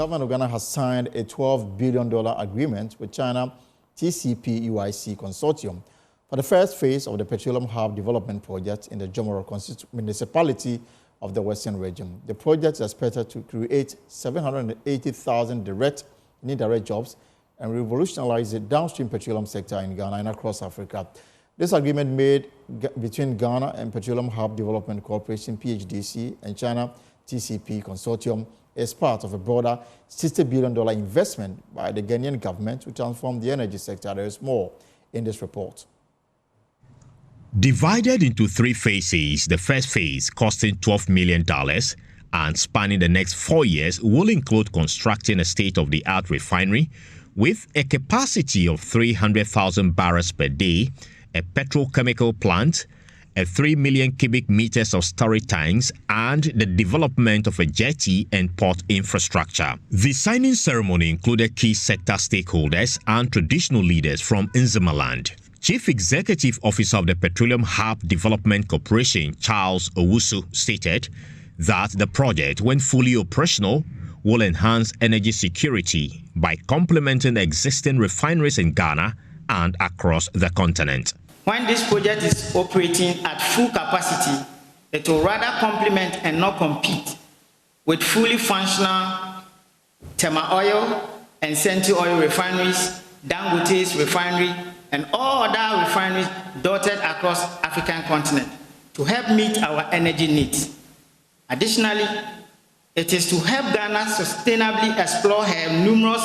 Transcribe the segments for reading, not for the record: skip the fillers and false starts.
government of Ghana has signed a $12 billion agreement with China TCP-UIC Consortium for the first phase of the Petroleum Hub development project in the Jomoro municipality of the Western region. The project is expected to create 780,000 direct and indirect jobs and revolutionize the downstream petroleum sector in Ghana and across Africa. This agreement made between Ghana and Petroleum Hub Development Corporation (PHDC) and China TCP Consortium is part of a broader $60 billion investment by the Ghanaian government to transform the energy sector. There is more in this report. Divided into three phases, the first phase, costing $12 million and spanning the next 4 years, will include constructing a state-of-the-art refinery with a capacity of 300,000 barrels per day, a petrochemical plant, a 3 million cubic meters of storage tanks, and the development of a jetty and port infrastructure. The signing ceremony included key sector stakeholders and traditional leaders from Nzemaland. Chief Executive Officer of the Petroleum Hub Development Corporation, Charles Owusu, stated that the project, when fully operational, will enhance energy security by complementing the existing refineries in Ghana and across the continent. When this project is operating at full capacity, it will rather complement and not compete with fully functional Tema Oil and Senti Oil refineries, Dangote's refinery, and all other refineries dotted across African continent to help meet our energy needs. Additionally, it is to help Ghana sustainably explore her numerous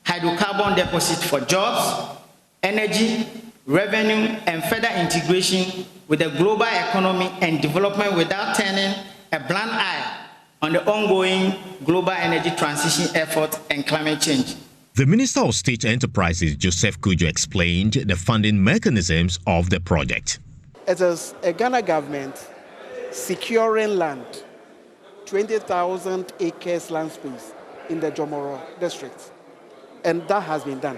hydrocarbon deposits for jobs, energy, revenue, and further integration with the global economy and development without turning a blind eye on the ongoing global energy transition effort and climate change. The Minister of State Enterprises, Joseph Kujo, explained the funding mechanisms of the project. It is a Ghana government securing land, 20,000 acres land space in the Jomoro district, and that has been done.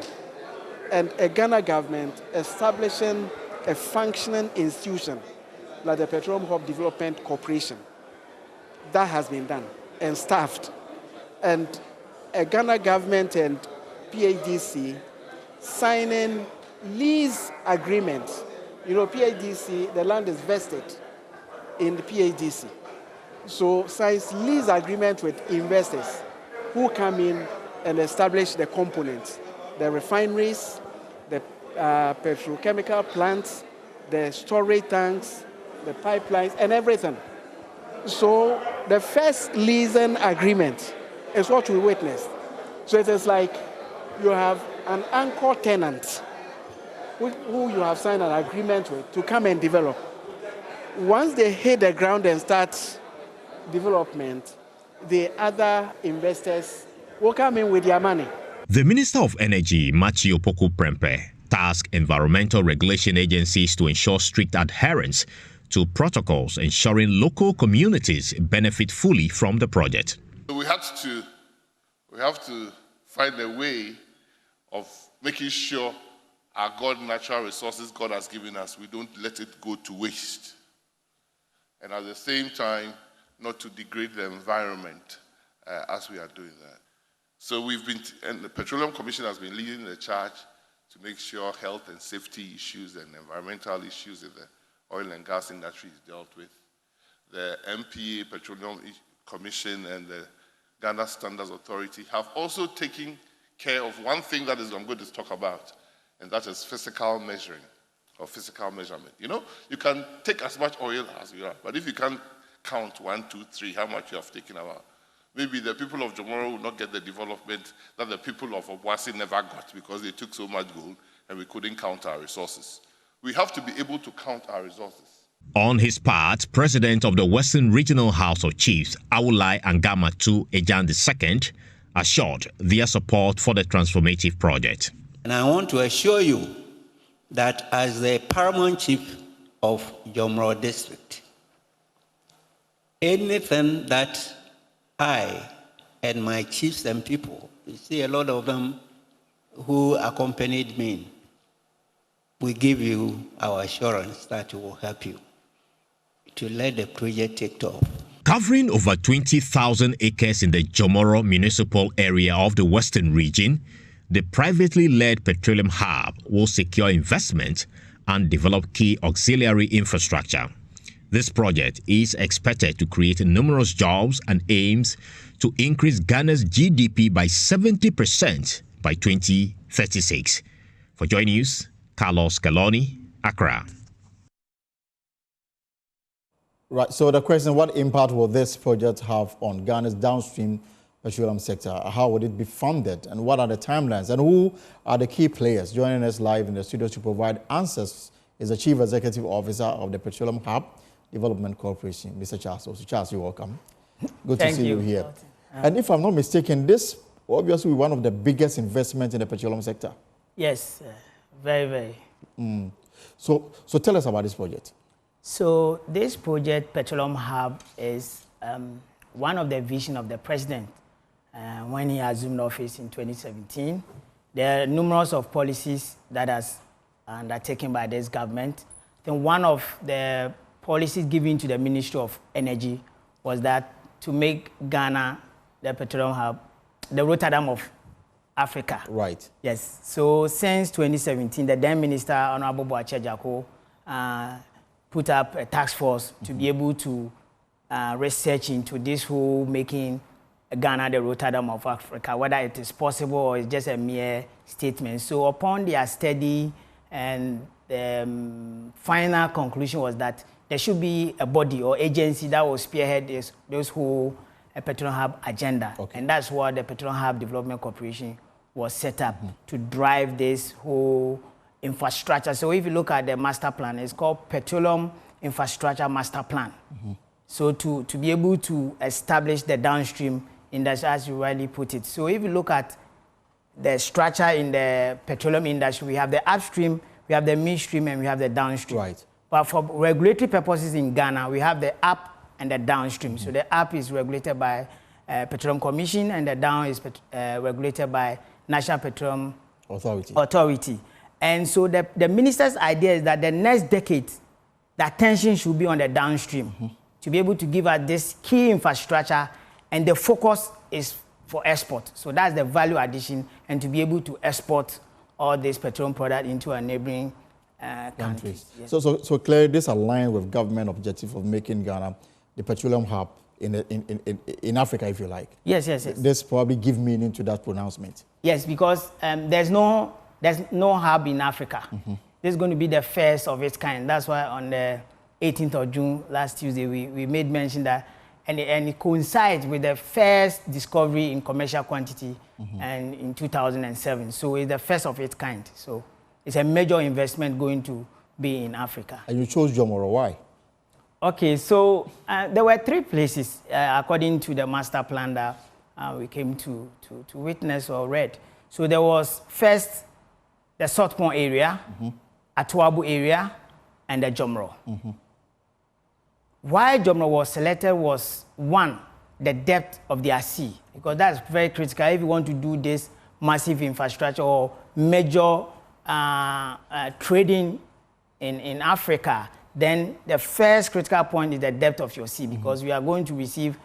And a Ghana government establishing a functioning institution like the Petroleum Hub Development Corporation. That has been done and staffed. And a Ghana government and PHDC signing lease agreements. You know, PHDC, the land is vested in the PHDC. So signs lease agreement with investors who come in and establish the components, the refineries, the petrochemical plants, the storage tanks, the pipelines, and everything. So the first leasing agreement is what we witnessed. So it is like you have an anchor tenant who you have signed an agreement with to come and develop. Once they hit the ground and start development, the other investors will come in with their money. The Minister of Energy, Machi Opoku Prempeh, tasked environmental regulation agencies to ensure strict adherence to protocols, ensuring local communities benefit fully from the project. We have to find a way of making sure our natural resources God has given us, we don't let it go to waste. And at the same time, not to degrade the environment as we are doing that. So and the Petroleum Commission has been leading the charge to make sure health and safety issues and environmental issues in the oil and gas industry is dealt with. The MPA, Petroleum Commission, and the Ghana Standards Authority have also taken care of one thing that I'm going to talk about, and that is physical measuring or physical measurement. You know, you can take as much oil as you are, but if you can't count 1, 2, 3, how much you have taken out, maybe the people of Jomoro will not get the development that the people of Obuasi never got because they took so much gold and we couldn't count our resources. We have to be able to count our resources. On his part, President of the Western Regional House of Chiefs, Awulai Angamatu Ejan II, assured their support for the transformative project. And I want to assure you that as the paramount chief of Jomoro district, anything that I and my chiefs and people, you see a lot of them who accompanied me, we give you our assurance that we will help you to let the project take off. Covering over 20,000 acres in the Jomoro municipal area of the Western region, the privately led Petroleum Hub will secure investment and develop key auxiliary infrastructure. This project is expected to create numerous jobs and aims to increase Ghana's GDP by 70% by 2036. For Joy News, Carlos Caloni, Accra. Right, so the question, what impact will this project have on Ghana's downstream petroleum sector? How would it be funded? And what are the timelines? And who are the key players? Joining us live in the studio to provide answers is the Chief Executive Officer of the Petroleum Hub Development Corporation, Mr. Charles. So, Charles, you're welcome. Good to see you here. And if I'm not mistaken, this obviously one of the biggest investments in the petroleum sector. Yes, very, very. So tell us about this project. So this project, Petroleum Hub, is one of the vision of the president when he assumed office in 2017. There are numerous of policies that are undertaken by this government. I think one of the policies given to the Ministry of Energy was that to make Ghana the petroleum hub, the Rotterdam of Africa. Right. Yes. So since 2017, the then Minister, Honorable Boache Jako, put up a task force to be able to research into this whole making Ghana the Rotterdam of Africa, whether it is possible or it's just a mere statement. So upon their study, and the final conclusion was that there should be a body or agency that will spearhead this whole Petroleum Hub agenda. Okay. And that's what the Petroleum Hub Development Corporation was set up to drive this whole infrastructure. So if you look at the master plan, it's called Petroleum Infrastructure Master Plan. So to be able to establish the downstream industry, as you rightly put it. So if you look at the structure in the petroleum industry, we have the upstream, we have the midstream, and we have the downstream. Right. But for regulatory purposes in Ghana, we have the up and the downstream. So the up is regulated by Petroleum Commission, and the down is regulated by National Petroleum Authority. And so the minister's idea is that the next decade, the attention should be on the downstream to be able to give us this key infrastructure, and the focus is for export. So that's the value addition, and to be able to export all this petroleum product into a neighboring countries. Yes. So clearly this aligns with government objective of making Ghana the petroleum hub in Africa, if you like. Yes. This probably give meaning to that pronouncement. Yes, because there's no hub in Africa. This is going to be the first of its kind. That's why on the 18th of June, last Tuesday, we made mention that, and it coincides with the first discovery in commercial quantity and in 2007. So it's the first of its kind. So it's a major investment going to be in Africa. And you chose Jomoro, why? Okay, so there were three places, according to the master plan that we came to witness or read. So there was first the South Pond area, Atuabu area, and the Jomoro. Why Jomoro was selected was, one, the depth of their sea, because that's very critical. If you want to do this massive infrastructure or major trading in Africa, then the first critical point is the depth of your sea, because we are going to receive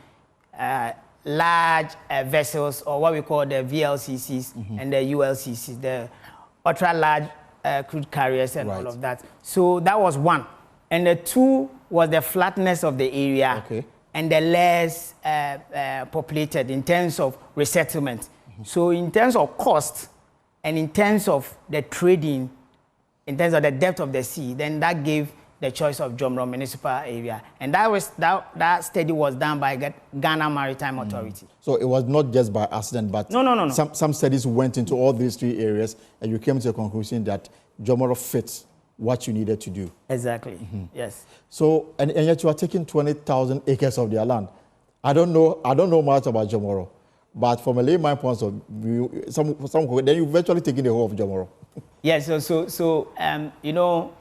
large vessels, or what we call the VLCCs and the ULCCs, the ultra-large crude carriers and all of that. So that was one. And the two was the flatness of the area and the less populated in terms of resettlement. So in terms of cost and in terms of the trading, in terms of the depth of the sea, then that gave the choice of Jomoro municipal area. And that study was done by Ghana Maritime Authority. So it was not just by accident, but no. Some studies went into all these three areas, and you came to a conclusion that Jomoro fits what you needed to do. Exactly, yes. So, and yet you are taking 20,000 acres of their land. I don't know much about Jomoro, but from a layman point of view, then you've virtually taken the whole of Jomoro. Yes, so you know,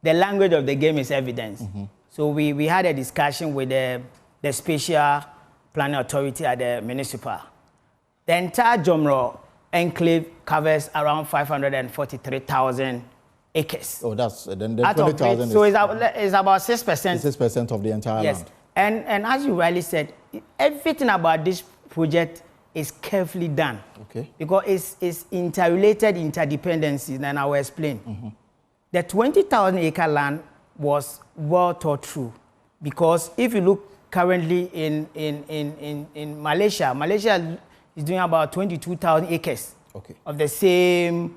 the language of the game is evidence. So we had a discussion with the Spatial Planning Authority at the municipal. The entire Jomoro enclave covers around 543,000 acres. Oh, that's then 20,000. So it's about 6%. 6% of the entire land. And as you rightly said, everything about this project is carefully done. Okay. Because it's interrelated interdependencies, and I will explain. The 20,000-acre land was well thought through, because if you look currently in Malaysia, Malaysia is doing about 22,000 acres of the same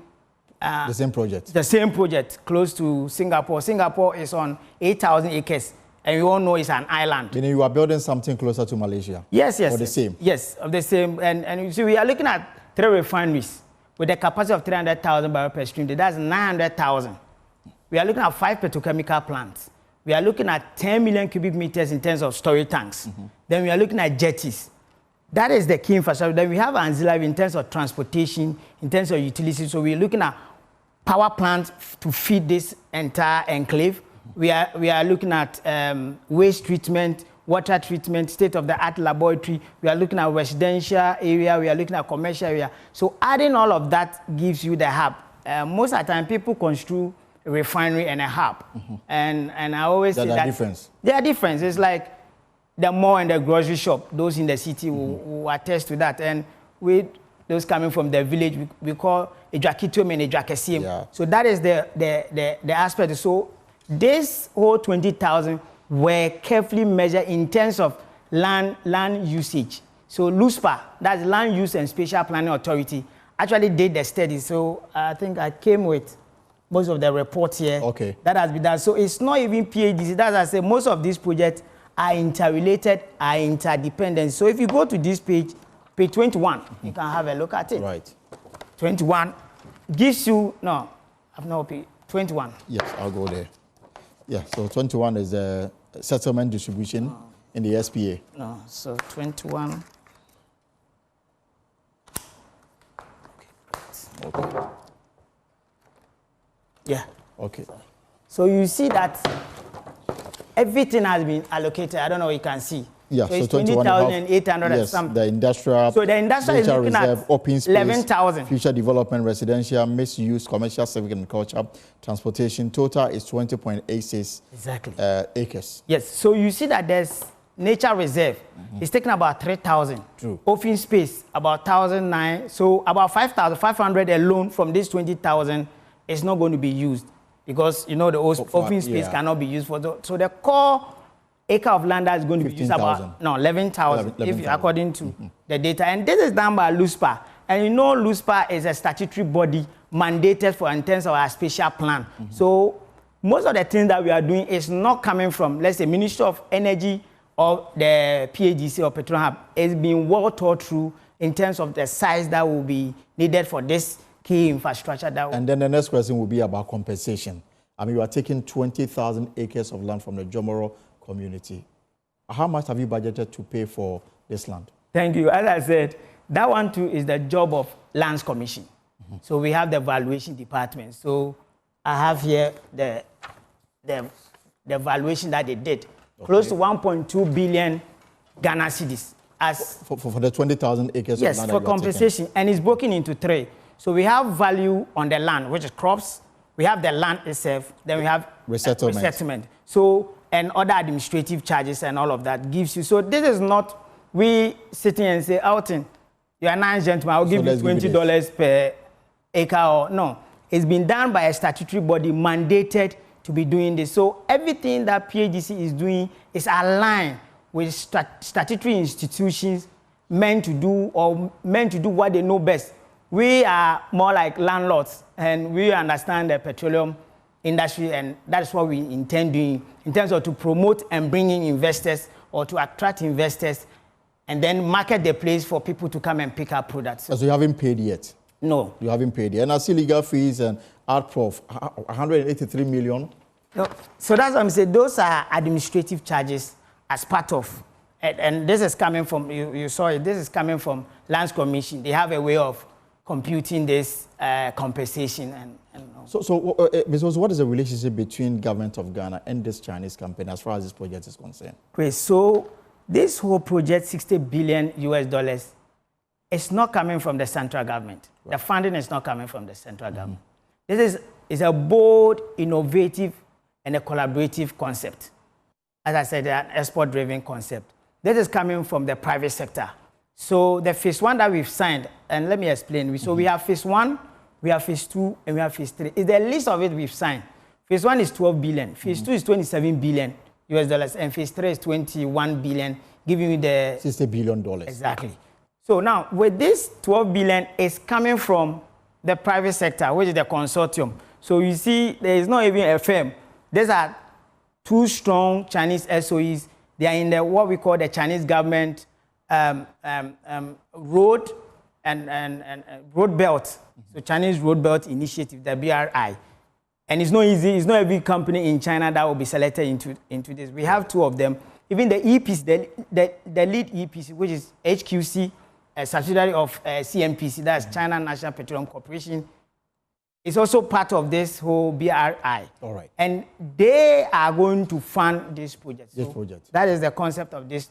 project. The same project, close to Singapore. Singapore is on 8,000 acres, and you all know it's an island. Meaning you are building something closer to Malaysia? Yes, yes. Or the same? Yes, of the same. And you see, we are looking at 3 refineries with a capacity of 300,000 barrels per stream. That's 900,000. We are looking at 5 petrochemical plants. We are looking at 10 million cubic meters in terms of storage tanks. Then we are looking at jetties. That is the key infrastructure. Then we have ancillary in terms of transportation, in terms of utilities. So we're looking at power plants to feed this entire enclave. We are looking at waste treatment, water treatment, state-of-the-art laboratory. We are looking at residential area. We are looking at commercial area. So adding all of that gives you the hub. Most of the time, people construe a refinery and a hub. And I always say that difference. There are differences. It's like the mall and the grocery shop. Those in the city will attest to that. And with those coming from the village, we call a Petroleum and a Petroleum. Yeah. So that is the aspect. So this whole 20,000 were carefully measured in terms of land usage. So LUSPA, that's Land Use and Spatial Planning Authority, actually did the study. So I think I came with most of the reports here. Okay. That has been done. So it's not even PhD. That's I say most of these projects are interrelated, are interdependent. So if you go to this page 21, you can have a look at it. Right. 21 gives you, no, I've no page. 21. Yes, I'll go there. Yeah, so 21 is the settlement distribution in the SPA. No, so 21. Okay. Yeah. Okay. So you see that everything has been allocated. I don't know if you can see. Yeah, so it's 21 20,800 and something. the industrial. So the industrial is looking reserve, at open space, 11,000. future development, residential, mixed use, commercial, civic and culture, transportation. Total is 20.86 exactly acres. Yes. So you see that there's nature reserve. It's taking about 3,000. True. Open space about 1,009. So about 5,500 alone from this 20,000 is not going to be used, because you know the open space cannot be used for the. So the core acre of land that is going to be used about 11,000 according to the data. And this is done by LUSPA. And you know LUSPA is a statutory body mandated for in terms of our spatial plan. So most of the things that we are doing is not coming from, let's say, Ministry of Energy or the PAGC or Petroleum Hub. It's been well thought through in terms of the size that will be needed for this key infrastructure. And then the next question will be about compensation. I mean, you are taking 20,000 acres of land from the Jomoro community. How much have you budgeted to pay for this land? Thank you. As I said, that one too is the job of Lands Commission. So we have the valuation department. So I have here the valuation that they did. Close to 1.2 billion Ghana cedis. As for the 20,000 acres of land. Yes, for compensation. And it's broken into 3. So we have value on the land, which is crops. We have the land itself. Then we have resettlement. So, and other administrative charges and all of that gives you. So this is not we sitting and say, Alton, you are a nice gentleman, I'll give you $20 per acre. Or no, it's been done by a statutory body mandated to be doing this. So everything that PAGC is doing is aligned with statutory institutions meant to do what they know best. We are more like landlords, and we understand the petroleum industry, and that's what we intend doing in terms of to promote and bring in investors or to attract investors and then market the place for people to come and pick up products. So you haven't paid yet? No. You haven't paid yet. And I see legal fees and outprof, 183 million? No. So that's what I'm saying. Those are administrative charges as part of, and this is coming from, you saw it, this is coming from Lands Commission. They have a way of computing this compensation. So Ms. Ozu, what is the relationship between government of Ghana and this Chinese company as far as this project is concerned? Great. So this whole project, $60 billion US, it's not coming from the central government. Right. The funding is not coming from the central government. This is a bold, innovative, and a collaborative concept. as I said, an export-driven concept. This is coming from the private sector. So the phase 1 that we've signed, and let me explain. So we have phase 1, we have phase 2, and we have phase 3. It's the list of it we've signed. Phase 1 is 12 billion, phase 2 is 27 billion US dollars, and phase 3 is 21 billion, giving you the $60 billion. Exactly. So now, with this 12 billion, it's coming from the private sector, which is the consortium. So you see, there is not even a firm. These are two strong Chinese SOEs. They are in the what we call the Chinese government road and road belt. So Chinese road belt initiative, the BRI. And it's not easy. It's not every company in China that will be selected into this. We have two of them. Even the EPC, the lead EPC, which is HQC, a subsidiary of CNPC, that's China National Petroleum Corporation, is also part of this whole BRI. All right. And they are going to fund this project. This project. That is the concept of this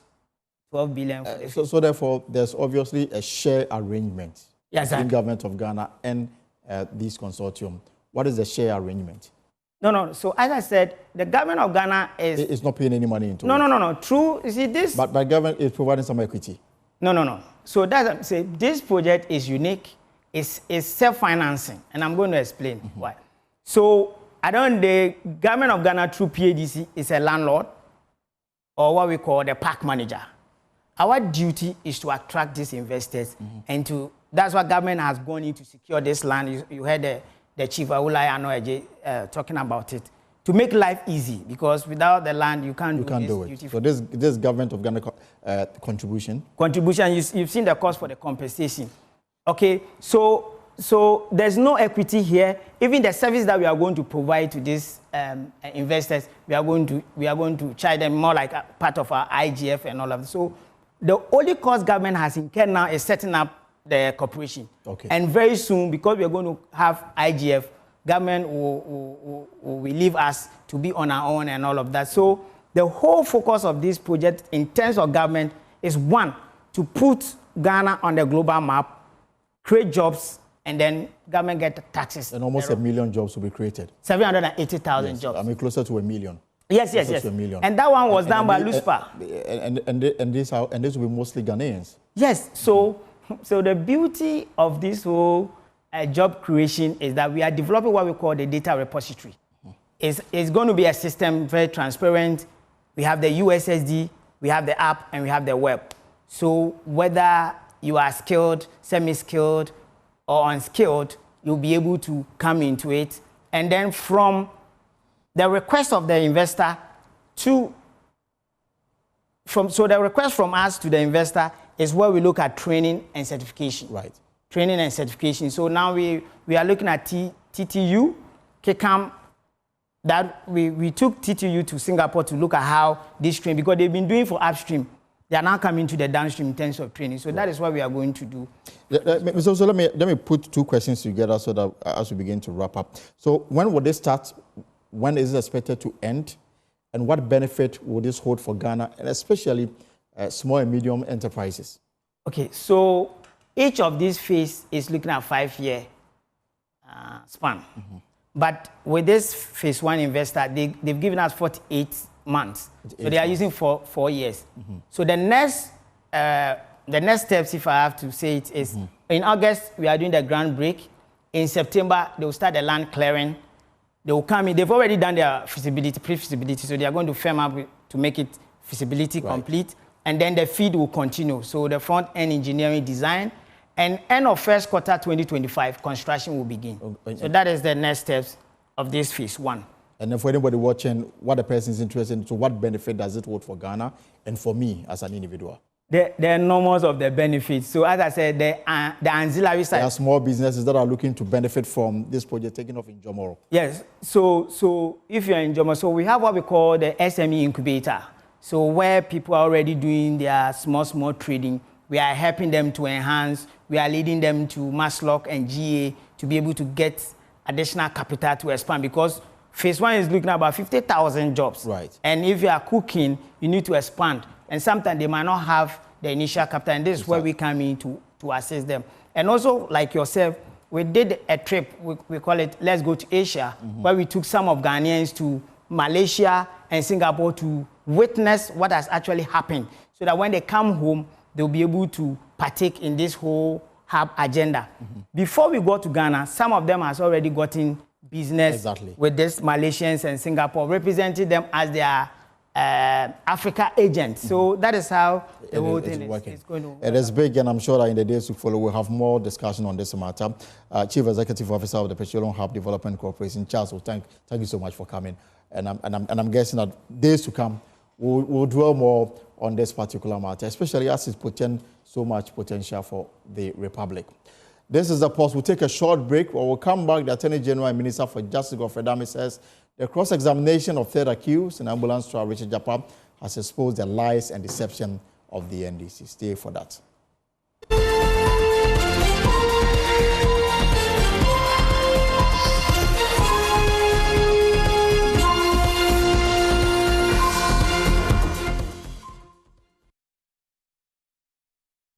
12 billion. So therefore, there's obviously a share arrangement between government of Ghana and this consortium. What is the share arrangement? No. So as I said, the government of Ghana is... It's not paying any money into it. No. True. You see, this... But government is providing some equity. No. So that's say this project is unique. It's self-financing, and I'm going to explain why. So the government of Ghana through PADC is a landlord, or what we call the park manager. Our duty is to attract these investors, and that's what government has gone in to secure this land. You heard the Chief Awulai Anoeje talking about it. To make life easy, because without the land, you can't do it. So this government of Ghana contribution? Contribution, you've seen the cost for the compensation. Okay, so there's no equity here. Even the service that we are going to provide to these investors, we are going to charge them more like a part of our IGF and all of that. So the only cost government has incurred now is setting up the corporation. Okay. And very soon, because we are going to have IGF, government will leave us to be on our own and all of that. So the whole focus of this project in terms of government is, one, to put Ghana on the global map, create jobs, and then government get taxes. And almost 1 million jobs will be created. 780,000 jobs. I mean, closer to 1 million. Yes. To 1 million. And that one was done by LUSPA. And this will be mostly Ghanaians. Yes. So the beauty of this whole job creation is that we are developing what we call the data repository. It's going to be a system very transparent. We have the USSD, we have the app, and we have the web. So whether you are skilled, semi-skilled, or unskilled, you'll be able to come into it. And then from the request of the investor the request from us to the investor is where we look at training and certification. Right. Training and certification. So now we are looking at TTU, KCAM, that we took TTU to Singapore to look at how this train, because they've been doing for upstream. They are now coming to the downstream in terms of training. So that is what we are going to do. So let me put two questions together so that as we begin to wrap up. So when will this start? When is it expected to end? And what benefit will this hold for Ghana, and especially small and medium enterprises? Okay, so each of these phases is looking at 5-year span. But with this phase 1 investor, they've given us 48 months. So they are using 4 years. So the next steps, if I have to say it, is in August, we are doing the ground break. In September, they will start the land clearing. They will come in. They've already done their feasibility, pre-feasibility, so they are going to firm up to make it feasibility complete. And then the feed will continue. So the front-end engineering design, and end of first quarter 2025, construction will begin. So that is the next steps of this phase 1. And then for anybody watching, what the person is interested in, so what benefit does it hold for Ghana and for me as an individual? The enormous of the benefits. So as I said, the ancillary side. There are small businesses that are looking to benefit from this project taking off in Jomoro. Yes. So if you're in Jomoro, so we have what we call the SME incubator. So where people are already doing their small trading, we are helping them to enhance. We are leading them to Maslock and GA to be able to get additional capital to expand, because phase 1 is looking at about 50,000 jobs. Right. And if you are cooking, you need to expand. And sometimes they might not have the initial capital, and this is where we come in to assist them. And also, like yourself, we did a trip, we call it Let's Go to Asia, where we took some of Ghanaians to Malaysia and Singapore to witness what has actually happened, so that when they come home, they'll be able to partake in this whole hub agenda. Before we go to Ghana, some of them has already gotten business with these Malaysians and Singapore, representing them as their Africa agents. So that is how the whole thing is going to work. It is big, and I'm sure that in the days to follow, we'll have more discussion on this matter. Chief Executive Officer of the Petroleum Hub Development Corporation, Charles, thank you so much for coming. And I'm guessing that days to come, we'll dwell more on this particular matter, especially as it's so much potential for the Republic. This is the Pulse. We'll take a short break. When we'll come back, the Attorney General and Minister for Justice, Godfrey Dame, says the cross-examination of third accused in ambulance trial, Richard Japa, has exposed the lies and deception of the NDC. Stay for that.